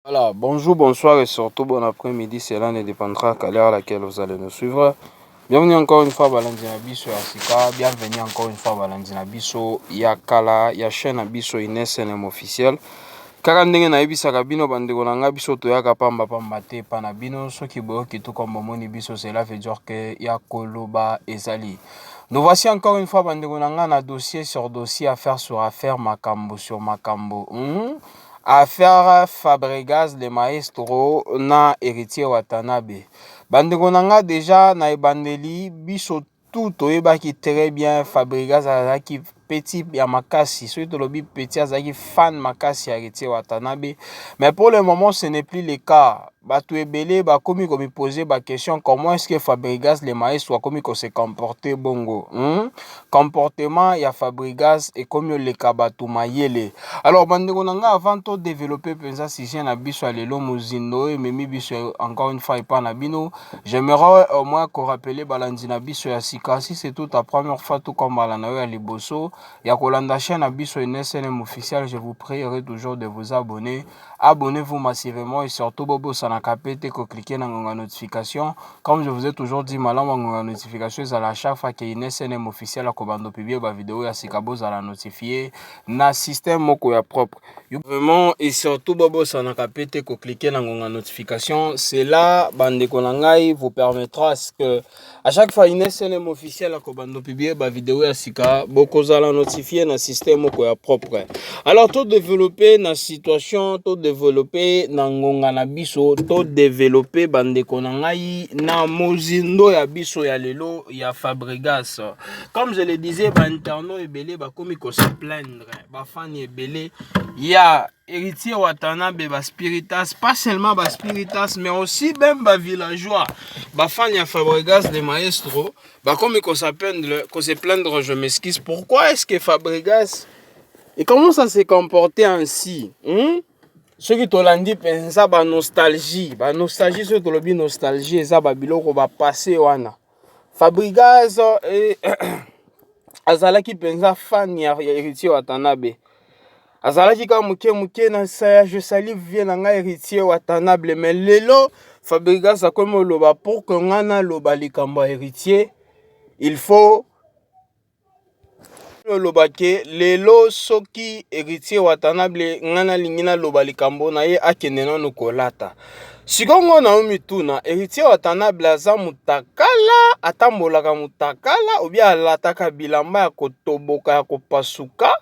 Voilà, bonjour, bonsoir et surtout bon après-midi, cela ne dépendra qu'à l'heure à laquelle vous allez nous suivre. Bienvenue encore une fois Balandi Nabiso Asika, bienvenue encore une fois Balandi Nabiso Yakala, ya chaîne Nabiso INSNM officiel. Kaka ndenge na yebisaka bino bandeko na nga biso toyaka pamba pamba te pa na bino soki boyoki tout comme bomoni biso cela veut dire que ya koloba ezali. Nous voici encore une fois bandeko na nga na dossier sur dossier, affaire sur affaire, makambo sur makambo. Affaire Fabregas le maestro na héritier Watanabe. Bandeko na nga déjà na ebandeli biso tout toyebaki très bien Fabregas azalaki petit ya makasi, soki tolobi petit azalaki fan makasi ya héritier Watanabe, mais pour le moment ce n'est plus le cas. Bato ebele bakomi komi poser ba question comment est-ce que Fabregas le maestro akomi ko se comporter bongo. Comportement ya Fabregas et comme le kabato mayele. Alors bandeko na nga avant de développer pensa sujet na biso lelo mozindo et memi biso encore une fois pas na bino, j'aimerais au moins qu'on rappelle balandi na biso ya sika. Si c'est toute la première fois tout comme balana ya liboso ya kolanda chaîne na biso INSNM officiel, je vous prierai toujours de vous abonner. Abonnez-vous massivement et surtout bobo sanaka pete ko cliquer na ngonga notification. Comme je vous ai toujours dit, malamu ngonga notification à la chaque fois que INSNM officiel a kobando publier ba vidéo ya sika boza la notifier na système moko ya propre. Vraiment et surtout bobo sanaka pete ko cliquer na ngonga notification. Cela bandeko na ngai vous permettra que à chaque fois INSNM officiel a kobando publier ba vidéo ya sika bokoza la notifier na système moko ya propre. Alors tout développer na situation, tout développer na ngonga na biso, tout développer bandeko na ngai na mozindo ya biso ya lelo ya Fabregas. Comme je le disais, ba interno ebele ba komi ko se plaindre, ba fan ebele ya héritier Watanabe ba spiritas, pas seulement ba spiritas mais aussi même ba villageois, ba fan ya Fabregas le maestro, ba komi ko se plaindre, je m'excuse. Pourquoi est-ce que Fabregas et comment ça s'est comporté ainsi? Ceux qui t'ont pensa ba nostalgie, ceux qui l'ont nostalgie, ça ba biloko ba passé wana. Fabregas et azalaki pensa fan ya héritier Watanabe. Azalaki ka muke na saya je sali vie na nga héritier Watanabe, mais lelo Fabregas a comme loba pour que ngana loba likambo héritier, il faut lobake lelo soki héritier Watanabe ngana lingina loba likambo na ye akende nanu kolata. Sikongo na mituna héritier Watanabe aza mutakala, atambolaka mutakala ou bien alataka bilamba ya kotoboka ya kopasuka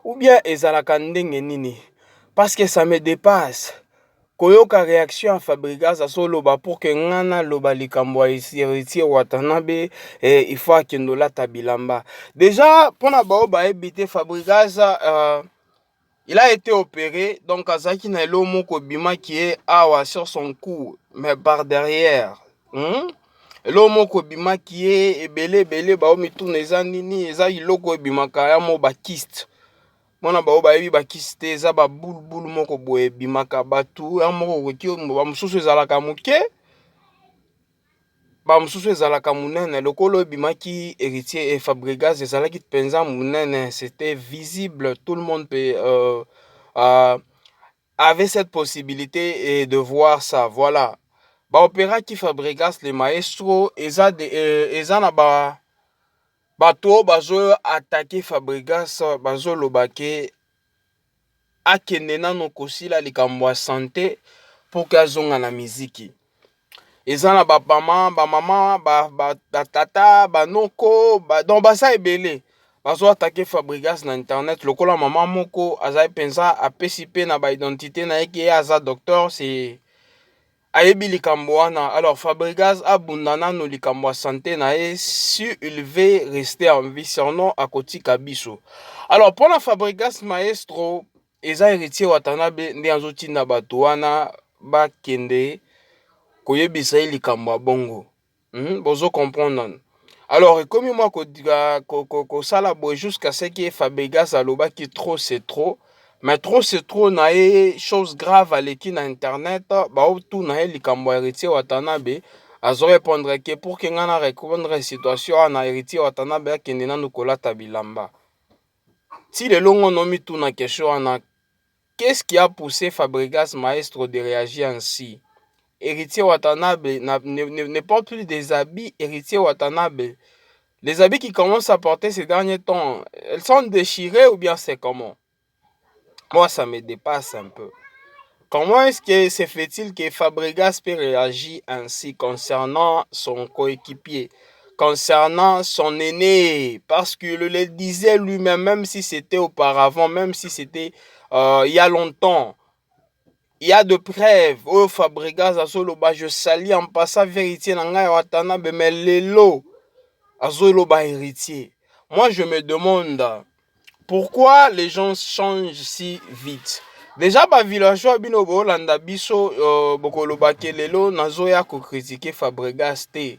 ou bien ezalaka ndenge nini? Parce que ça me dépasse. Koyoka réaction à Fabregas à soloba pour que ngana loba likambo héritier Watanabe il faut akendo lata bilamba. Déjà pour na bao ba ebité Fabregas il a été opéré, donc azaki na elo moko bima qui est awa sur son cou mais par derrière. Elo moko bima qui est ebele ba mituna eza nini eza iloko bimaka ya mo ba kyste. Mona bao bayebi bakiste eza ba bulbulu moko boye bimaka batu ya moko kokio ba mususu ezalaka muke ba mususu ezalaka munene lokolo bimaki héritier et Fabregas ezalaki penza munene, c'était visible, tout le monde avait cette possibilité de voir ça. Voilà, ba opéra qui Fabregas le maestro eza na ba bato bazo attaquer Fabregas bazo lobake akende nano kosila likambo ya santé pour que azonga na miziki. Eza na ba mama ba tata banoko donc basa ebele bazo attaquer Fabregas na internet lokola mama moko azai pensa apesi pe na ba identité na yeke aza docteur, c'est ayebi likambo wana. Alors Fabregas abunda nano likambo ya santé na ye si il veut rester en vie, sinon akotika biso. Alors pour la Fabregas maestro eza héritier Watanabe nde azotinda bato wana bakende koyebisa ye likambo ya bongo. Bozo comprendre. Alors ekomi mwa kosala boye jusqu'à ce que Fabregas alobaki trop c'est trop, mais trop c'est trop na ye chose grave aleki na internet baotu na ye likambo ya héritier Watanabe azo répondre que pour que ngana répondre situation wana héritier Watanabe akende nanu kolata bilamba. Si lelo ngono mituna question wana qu'est-ce qui a poussé Fabregas Maestro de réagir ainsi? Héritier Watanabe ne porte plus des habits Héritier Watanabe. Les habits qu'il commence à porter ces derniers temps, elles sont déchirées ou bien c'est comment? Moi, ça me dépasse un peu. Comment est-ce que se fait-il que Fabregas peut réagir ainsi concernant son coéquipier, concernant son aîné? Parce qu'il le disait lui-même, même si c'était auparavant, même si c'était il y a longtemps. Il y a de preuves. Oh, Fabregas Azoloba, je salue en passant vérité Nanga Watanabe, mais Lelo Azoloba héritier. Moi, je me demande pourquoi les gens changent si vite. Déjà, ba villageois bino bolanda biso bokoloba kelelo nazoya ko critiquer Fabregas te.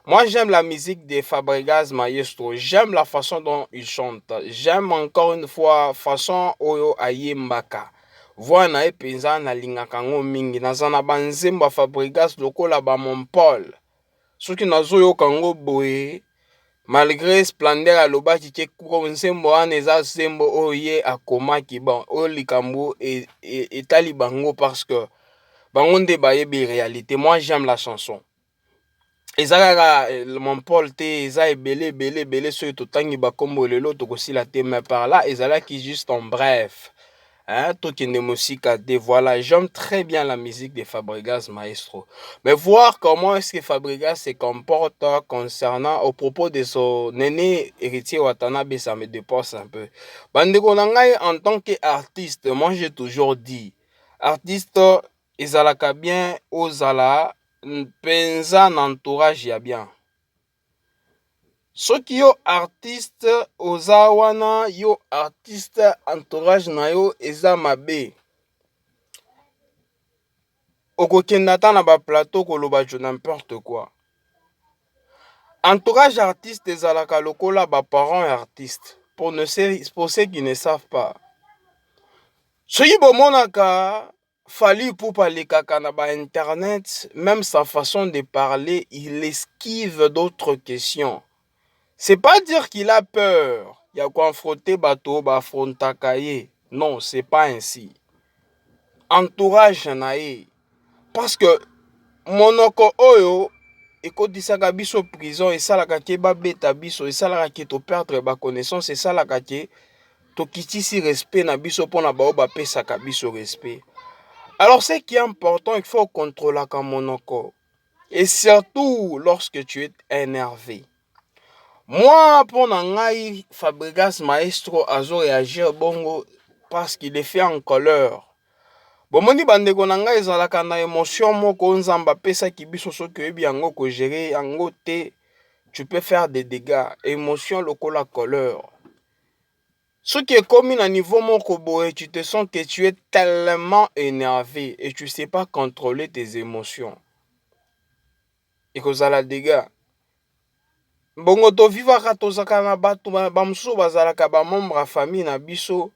Moi, j'aime la musique de Fabregas Maestro. J'aime la façon dont il chante. J'aime encore une fois la façon oyo ayembaka. Voix na epenza na lingaka ngo mingi. Nazana banzemba Fabregas lokola ba mon Paul. Soki nazoyoka ngo boye. Malgré splendeur alobaki ke kuko nzembo wana eza nzembo oyo ye akomaki bon oyo likambo etali bango parce que bango nde bayebi réalité. Moi j'aime la chanson. Eza kaka mon Paul te eza ebele soki totangi bakombo lelo tokosila te mais par là ezalaki juste en bref. Hein, Tokende Mosika de voilà, j'aime très bien la musique de Fabregas Maestro. Mais voir comment est-ce que Fabregas se comporte concernant au propos de son aîné héritier Watanabe, ça me dépasse un peu. Bandeko nangai en tant qu'artiste, moi j'ai toujours dit, artiste ezalaka bien ozala penza na entourage ya bien. Soki yo artiste oza wana yo artiste entourage na yo eza mabe. Okokenda ata na ba plateau koloba jo n'importe quoi. Entourage artiste ezalaka lokola ba parents artistes pour ceux qui ne savent pas. Soki bomonaka Fally Ipupa lekaka na ba internet, même sa façon de parler, il esquive d'autres questions. C'est pas dire qu'il a peur. Il y a confronté bateau, affrontaka ye. Non, c'est pas ainsi. Entourage nae. Parce que monoko oyo ekotisaka biso prison esalaka ke babeta biso esalaka ke to perdre ba connaissance esalaka ke to kitisi respect na biso pona bao bapesaka biso respect. Alors ce qui est important, il faut contrôler ka monoko. Et surtout lorsque tu es énervé. Moi, pour Nangai, Fabregas Maestro azo réagir bongo parce qu'il est fait en colère. Bomoni bandeko nangai ezalaka na émotion moko nzamba pesa kibiso soki oyebi yango ko gérer yango te, tu peux faire des dégâts. Émotion lokola colère. Soki ekomi na niveau moko boye, tu te sens que tu es tellement énervé et tu sais pas contrôler tes émotions. Et kozala dégâts. Bongo to vivaka tozaka na bato bamususu bazalaka ba membre ya famille na biso.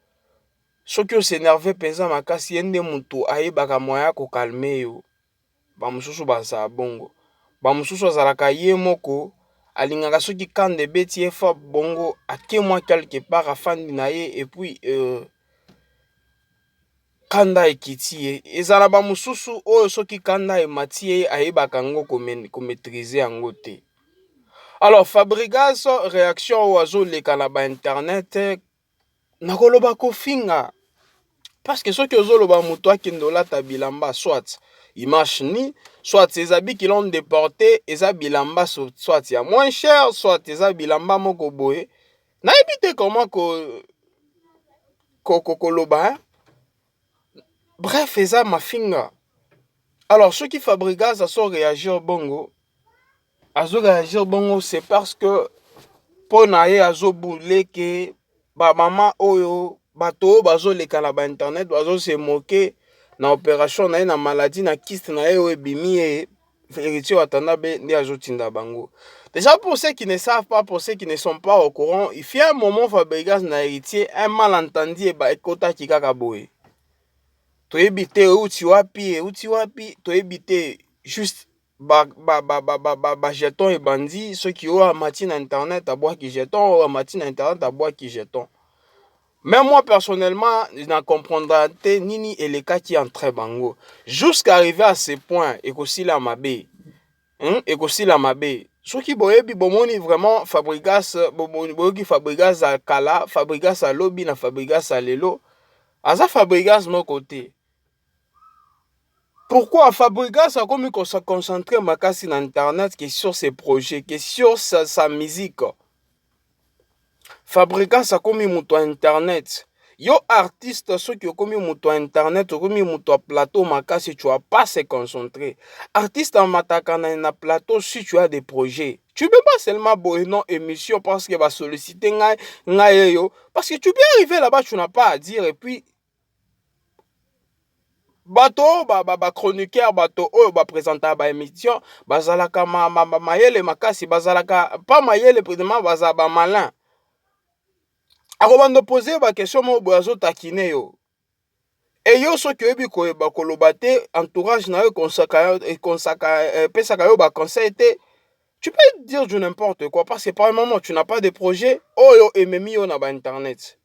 Soki o s'énerve penza makasi ye nde mutu ayebaka moya ko calmer yo. Bamususu bazala bongo. Bamususu azalaka ye moko alingaka soki kande beti ye fa bongo ake mwa quelque part afandi na ye et puis kanda ekiti ye. Ezala bamususu oyo soki kanda emati ye ayebaka ngo ko maîtriser yango te. Alors, Fabregas, réaction au oiseau leka na ba internet, nakoloba kofinga. Parce que ceux qui ont le moto qui n'ont ta bilamba, soit il marche ni, soit ces habits qui l'ont déporté, et ça bilamba, soit il y a moins cher, soit ces bilamba moko boye. Na évité comment koloba. Bref, et ça ma finga. Alors, ceux qui Fabregas, ça sont réagir bongo. Azo réagir bongo, c'est parce que pour naye azo boule que ba mama oyo bato bazo leka na ba internet bazo se moquer na opération na maladie na kyste na oyo ebimi héritier Watanabe ndi azo tinda bango. Déjà pour ceux qui ne savent pas, pour ceux qui ne sont pas au courant, il fait un moment Fabregas na héritier un malentendu et ba ekota kikaka boye. Toyebi te uti wapi toyebi juste jeton et bandit ceux qui ont amati na internet abwa ki jeton ou amati na internet abwa ki jeton. Même moi, personnellement, je ne comprendrai pas nini et les cas qui entrent bango. Jusqu'à arriver à ce point, et aussi la mabé. Et aussi la mabé. Ce qui boyebi bomoni vraiment Fabregas, boyebi Fabregas à Kala, Fabregas à Lobby, na Fabregas à Lelo. Aza Fabregas mon côté. Pourquoi Fabregas a comme qu'on se concentrer makasi sur internet que sur ses projets, que sur sa musique. Fabregas a comme moto internet. Yo artiste ceux qui ont commis moto internet, commis moto plateau makasi, tu vas pas se concentrer. Artiste en matakana na plateau si tu as des projets. Tu peux pas seulement boire non émission parce que va solliciter ngai yo parce que tu peux arriver là-bas tu n'as pas à dire et puis bato ba chroniqueur bato oyo ba présenter ba émission bazalaka mayele makasi bazalaka pas mayele président bazala ba malin. Akobanda poser ba question mo boazo takine yo. Et yo so ki oyebi koyeba koloba te entourage na yo konsaka pesaka yo ba conseil te. Tu peux dire du n'importe quoi parce que par un moment tu n'as pas de projet oyo ememi yo na ba internet.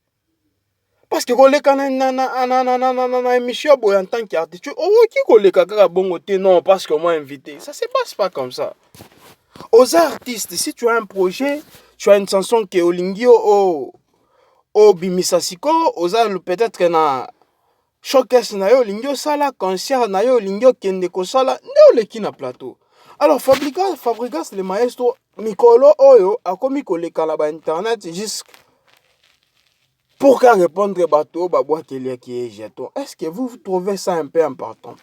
Parce que koleka na émission boy en tant qu'artiste oki koleka kaka bongo te non parce que moi invité. Ça se passe pas comme ça. Aux artistes, si tu as un projet, tu as une chanson qui est au bimisa siko, peut-être na showcase na yo lingio sala concert na yo lingio kende ko sala ne oleki na plateau. Alors Fabregas le maestro mikolo oyo akomi koleka na ba internet juste pour qu'à répondre bateau babouakelia qui est jeton. Est-ce que vous trouvez ça un peu important?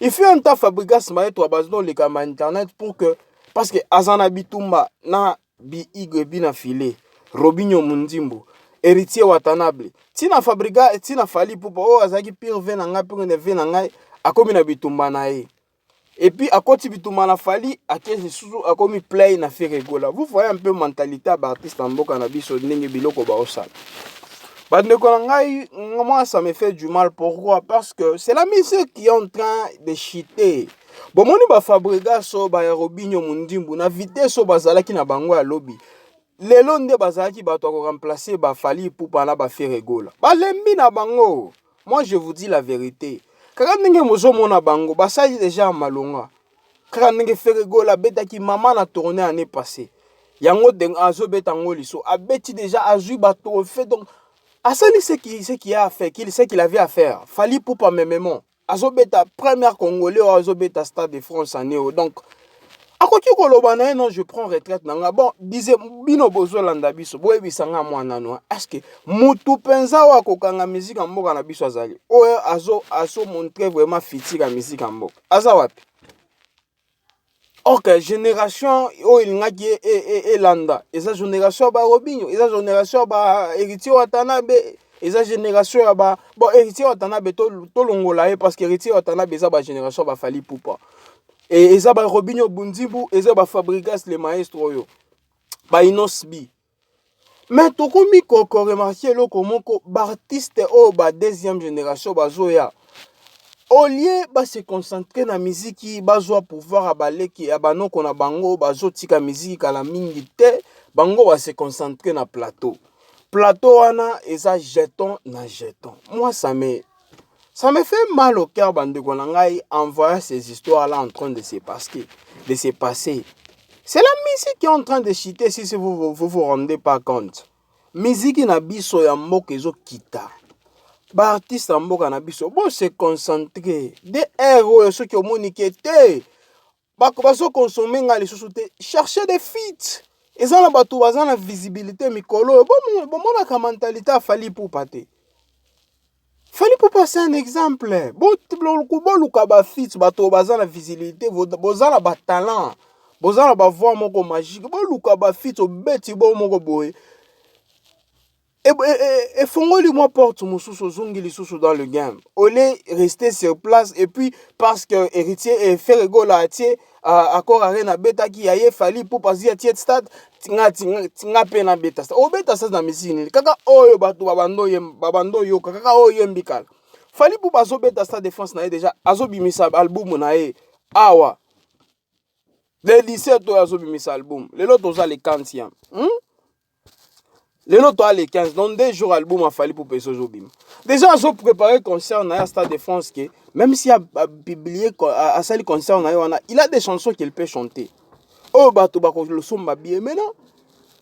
Il fait un temps Fabregas maestro abazno le kama internet pour que parce que azana bitumba na bi igwe bina filé Robinho Mundimbo héritier Watanabe tina Fabregas tina Fally Ipupa o azaki pire vena ngai pire ne vena ngai akomi na bitumba na ye et puis akoti bitumba na Fally akesi susu akomi play na Feregola. Vous voyez un peu mentalité à artiste en boka na biso ndenge biloko ba osala. Bandeko na ngai moi ça me fait du mal. Pourquoi? Parce que c'est la musique qui est en train de chiter. Bomoni ba Fabregas so ba Robinho Mundimbu na vitesse so bazalaki na bango ya lobby. Lelo nde bazalaki bato ko remplacer ba Fally Ipupa na ba Feregola. Balembi na bango. Moi je vous dis la vérité. Kaka ndenge mozo mona bango basali déjà malonga. Kaka ndenge Feregola betaki mama na tournée année passée. Yango deng azo betango liso abeti déjà azui bato fait donc asali ce qu'il a fait, ce qu'il avait à faire. Fally Ipupa memement. Azobeta première congolais azobeta Stade de France en néo. Donc akoki koloba na non je prends retraite nanga. Bon, disait bino bozo landa biso. Boye bisanga mwana no. Est-ce que mutu penza wa kokanga musique en mboka na biso azali. Oyo azo montrer vraiment fiti la musique en mboka. Aza wapi? Ok, génération oyo ngaki e landa. Eza génération ba Robinho, eza génération ba héritier Watanabe. Eza génération ya ba bon héritier Watanabe to longola ye parce que héritier Watanabe eza ba génération ba Fally Ipupa. Et eza ba Robinho Bundibu, eza ba Fabregas le maestro yo. Ba Inosbi. Mais tokomi ko remarquer loko moko ba artiste o ba deuxième génération ba zoya. Au lieu de se concentrer na musique, bazwa pouvoir abaleki abanoko na bango bazo tika musique à la mingi te, bango va se concentrer na plateau. Plateau wana eza jeton na jeton. Moi ça me fait mal au cœur bandeko na ngai en voyant ces histoires là en train de se passer. C'est la musique qui est en train de chiter si vous rendez pas compte. Musique na biso ya mboka ezo kita. Ba artiste en mboka na biso bon se concentrer des héros ceux qui ont moniqué te bazo consommer nga les sous te chercher des feats ezana bato bazana visibilité mikolo bon mona ka mentalité a Fally Ipupa te. Fally Ipupa c'est un exemple bon luka ba feats bato bazana visibilité bozana ba talent bozana ba voix moko magique bon luka ba feats obeti bon moko boy. Et fongoli moi porte mususu zongi lisusu dans le game. Olé rester sur place et puis parce que héritier et Feregola atie accord arena beta ki yaye Fally Ipupa zi atie stade tinga pe na beta stade. O beta stade na misini. Kaka oyo bato babando yo kaka oyo mbikala. Fally Ipupa zo beta Stade de France na ye déjà azo bimisa album na ye awa. Le 17 azo bimisa album. Le lot oza le 40e. Lelo toi les 15 dans 2 jours album a fallu pour peso zobim. Déjà zo préparer concert na Stade de France que même si a publié a sali concert na yo il a des chansons qu'il peut chanter. Oh bato ba ko le somba bien maintenant.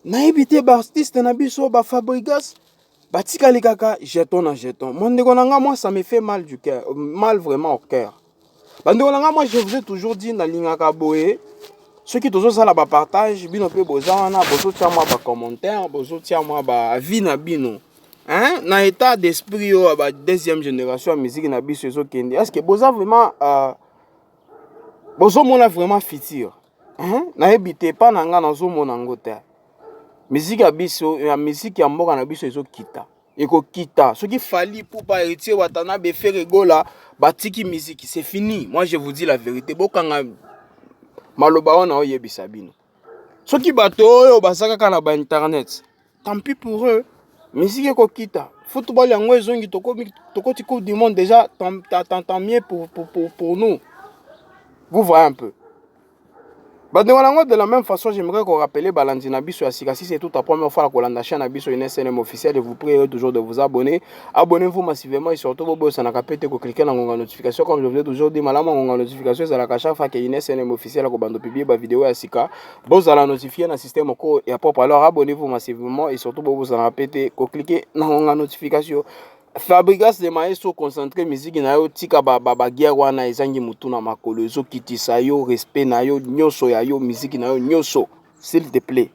Na ebité ba artiste na biso ba Fabrigas ba tikali kaka jeton na jeton. Mon ndeko nanga moi ça me fait mal du cœur, mal vraiment au cœur. Ba ndeko nanga moi je vous ai toujours dit na lingaka boye. Ceux qui toujours ça là bas partage, bino pe bozana, bozo tia moi ba commentaire, bozo tia moi ba avis na bino. Hein? Na état d'esprit oh ba deuxième génération musique na biso zo kende. Est-ce que boza vraiment bozo mona vraiment futur? Hein? Na ebité pas na nga na zo mona ngote. Musique ya biso, ya musique ya mboka na biso ezo kita. Eko kita. Ce qui fallait pour pas héritier watana be faire rigola, batiki musique, c'est fini. Moi je vous dis la vérité. Bokanga maloba wana oyebisa bino soki bato oyo basaka na ba internet tant pis pour eux musique ekokita football yango ezongi tokoti coupe du monde déjà tant mieux pour nous vous voyez un peu. De la même façon, j'aimerais qu'on rappelle Balandi Nabiso Asika. Si c'est toute la première fois que la chaîne Nabiso une SNM officielle, je vous prie toujours de vous abonner. Abonnez-vous massivement et surtout, vous pouvez cliquer dans la notification. Comme je vous ai toujours dit, malama la notification, c'est la chaque fois qu'il y a une SNM officielle qui va publier la vidéo Asika. Vous allez notifier dans le système et après, alors abonnez-vous massivement et surtout, vous allez répéter, cliquer dans la notification. Fabrigas de maestro concentré musique na yo tika ba guerre wana ezangi mutu na makolo ezo kitisa yo respect na yo nyoso ya yo musique na yo nyoso s'il te plaît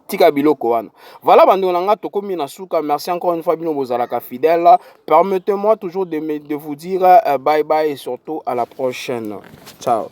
tika biloko wana. Voilà bando nanga tokomi na suka. Merci encore une fois bino bozalaka fidèle. Permettez-moi toujours de vous dire bye bye et surtout à la prochaine. Ciao.